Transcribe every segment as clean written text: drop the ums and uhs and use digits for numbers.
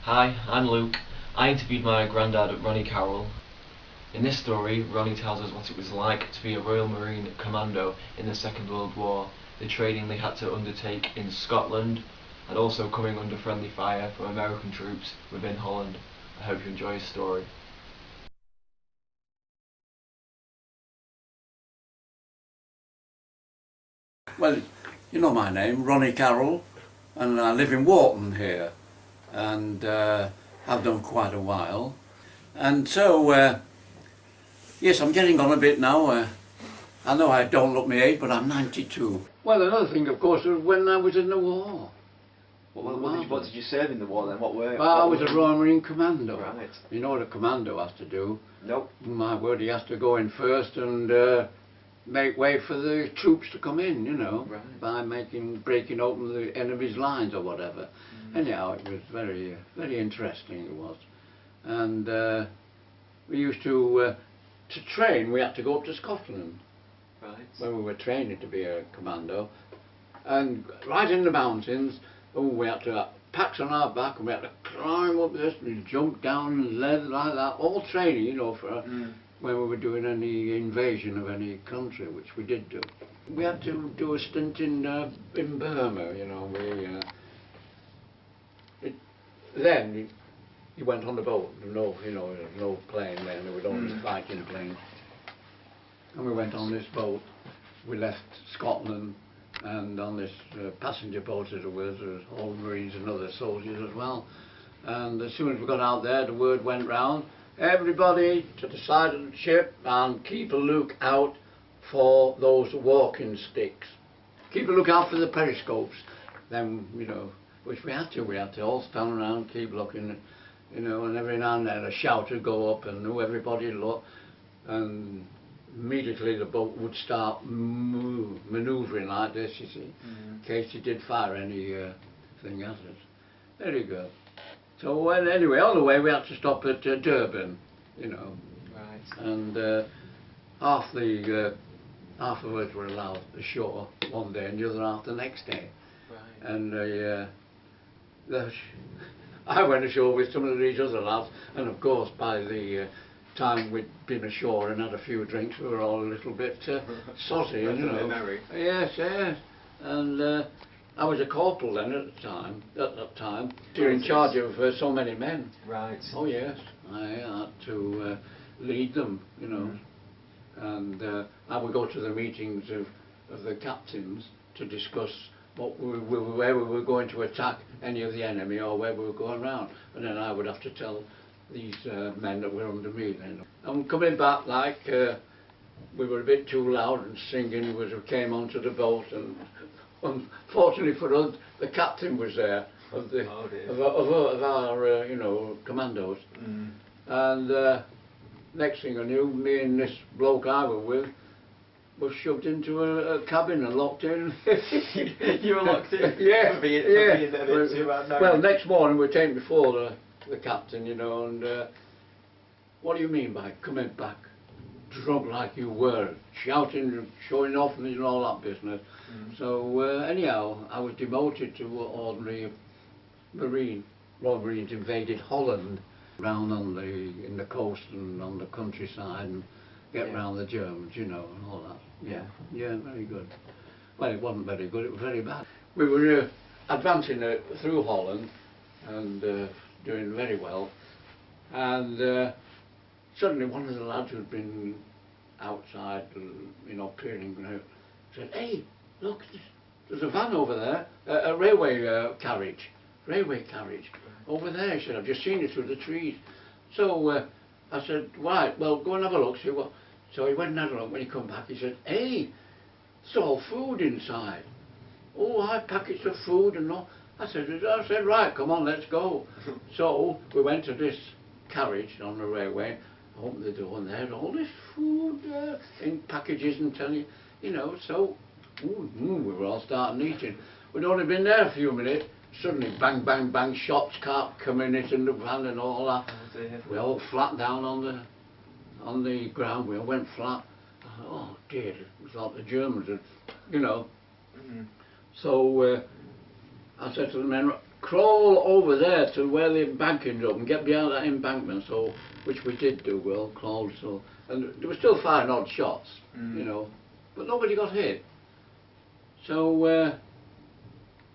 Hi, I'm Luke. I interviewed my granddad, Ronnie Carroll. In this story, Ronnie tells us what it was like to be a Royal Marine Commando in the Second World War, the training they had to undertake in Scotland, and also coming under friendly fire from American troops within Holland. I hope you enjoy his story. Well, you know my name, Ronnie Carroll, and I live in Wharton here, and I've done quite a while. And so, yes, I'm getting on a bit now. I know I don't look my age, but I'm 92. Well, another thing, of course, was when I was in the war. What did you serve in the war then? Well, I was a Royal Marine Commando. Right. You know what a commando has to do? Nope. My word, he has to go in first and make way for the troops to come in, you know, right. by breaking open the enemy's lines or whatever. Anyhow, it was very, very interesting, it was. And we used to train, we had to go up to Scotland. Right. When we were training to be a commando. And right in the mountains, we had to have packs on our back and we had to climb up this and jump down and leather like that, all training, you know, for when we were doing any invasion of any country, which we did do. We had to do a stint in Burma, you know. Then you went on the boat. No, you know, there was no plane then. There was only fighting planes. And we went on this boat. We left Scotland, and on this passenger boat as it was, there was all Marines and other soldiers as well. And as soon as we got out there, the word went round, everybody to the side of the ship and keep a look out for those walking sticks. Keep a look out for the periscopes. Then, you know, which we had to all stand around, keep looking, you know, and every now and then a shout would go up and everybody look, and immediately the boat would start manoeuvring like this, you see, in case you did fire any thing at us. Very good. So well, anyway, all the way we had to stop at Durban, you know. Right. And half of us were allowed ashore one day and the other half the next day. Right. And I went ashore with some of these other lads, and of course by the time we'd been ashore and had a few drinks, we were all a little bit saucy, you know. Merry. Yes, yes. And I was a corporal then at that time. You're in charge of so many men. Right. Oh yes, I had to lead them, you know. And I would go to the meetings of the captains to discuss where we were going to attack any of the enemy or where we were going round. And then I would have to tell these men that were under me then. And coming back, like, we were a bit too loud and singing as we came onto the boat, and unfortunately for us, the captain was there of our you know, commandos. And next thing I knew, me and this bloke I was with was shoved into a cabin and locked in. You were locked in? Yeah. For being a bit too bad. Well, next morning we were taken before the captain, you know, and what do you mean by coming back drunk like you were, shouting, showing off and all that business? So anyhow, I was demoted to ordinary Marine. Royal Marines invaded Holland, round in the coast and on the countryside, and get round the Germans, you know, and all that. Yeah, yeah, very good. Well, it wasn't very good, it was very bad. We were advancing through Holland and doing very well, and suddenly one of the lads who'd been outside, you know, peering out, said, "Hey, look, there's a van over there, a railway carriage over there." He said, "I've just seen it through the trees." So I said, "Right, well, go and have a look, see what." So he went and had a look. When he come back, he said, "Hey, it's all food inside." "Oh, I packets of food and all." I said, "Right, come on, let's go." So we went to this carriage on the railway, opened the door, and they had all this food in packages and telling you know, so we were all starting eating. We'd only been there a few minutes, suddenly bang, bang, bang, shots can't come in it in the van and all that. We all flat down on the ground, we all went flat. I thought, oh dear, it was like the Germans had, you know. So I said to the men, crawl over there to where the embankment up and get behind that embankment, so, which we did do, well, crawled, so, and there were still firing odd shots, you know, but nobody got hit. So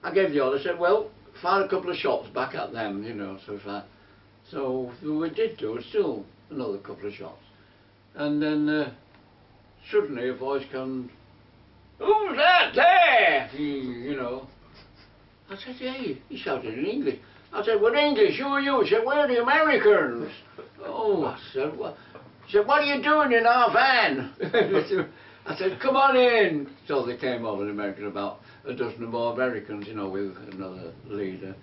I gave the order, said, well, fire a couple of shots back at them, you know, so we did do, still another couple of shots. And then suddenly a voice comes, "Who's that there?" You know. I said, "Hey," he shouted in English. I said, "What English? Who are you?" He said, "We're the Americans." Oh, I said, "What?" He said, "What are you doing in our van?" I said, "Come on in." So they came over, the Americans, about a dozen or more Americans, you know, with another leader.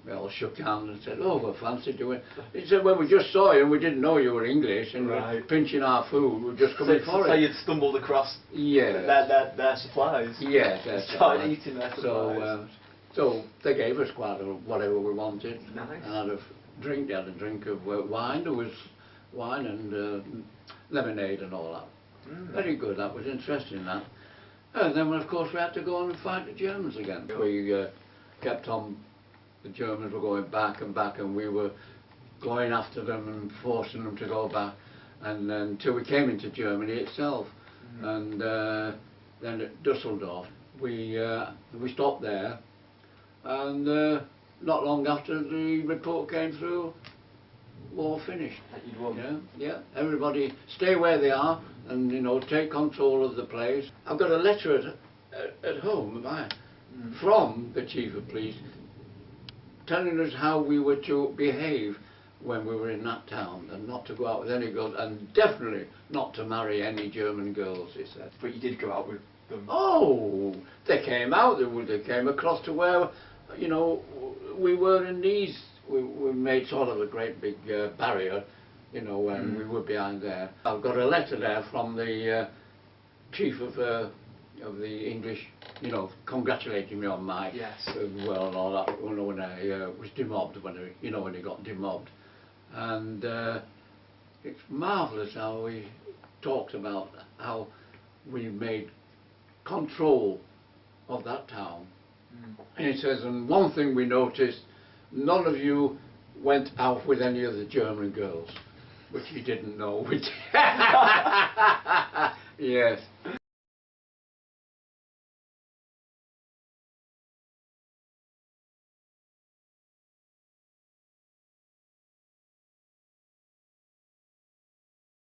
We all shook hands and said, "Oh, we fancy doing." He said, "Well, we just saw you and we didn't know you were English and we're pinching our food. We're just coming for it." So you'd stumbled across their supplies. Yes, their started eating their supplies. So they gave us quite whatever we wanted. Nice. And had a drink of wine. There was wine and lemonade and all that. Very good. That was interesting. That. And then, of course, we had to go on and fight the Germans again. We kept on. The Germans were going back, and we were going after them and forcing them to go back, and until we came into Germany itself, and then at Dusseldorf, we stopped there, and not long after the report came through, war finished. You'd won. Yeah. Everybody stay where they are, and you know, take control of the place. I've got a letter at home from the chief of police, telling us how we were to behave when we were in that town, and not to go out with any girls, and definitely not to marry any German girls, he said. But you did go out with them? Oh, they came out, they came across to where, you know, we were in these, we made sort of a great big barrier, you know, when we were behind there. I've got a letter there from the chief of the English, you know, congratulating me on my well and all that, you know, when I was demobbed, when he got demobbed. And it's marvellous how he talks about how we made control of that town. And he says, and one thing we noticed, none of you went out with any of the German girls, which he didn't know. Which yes.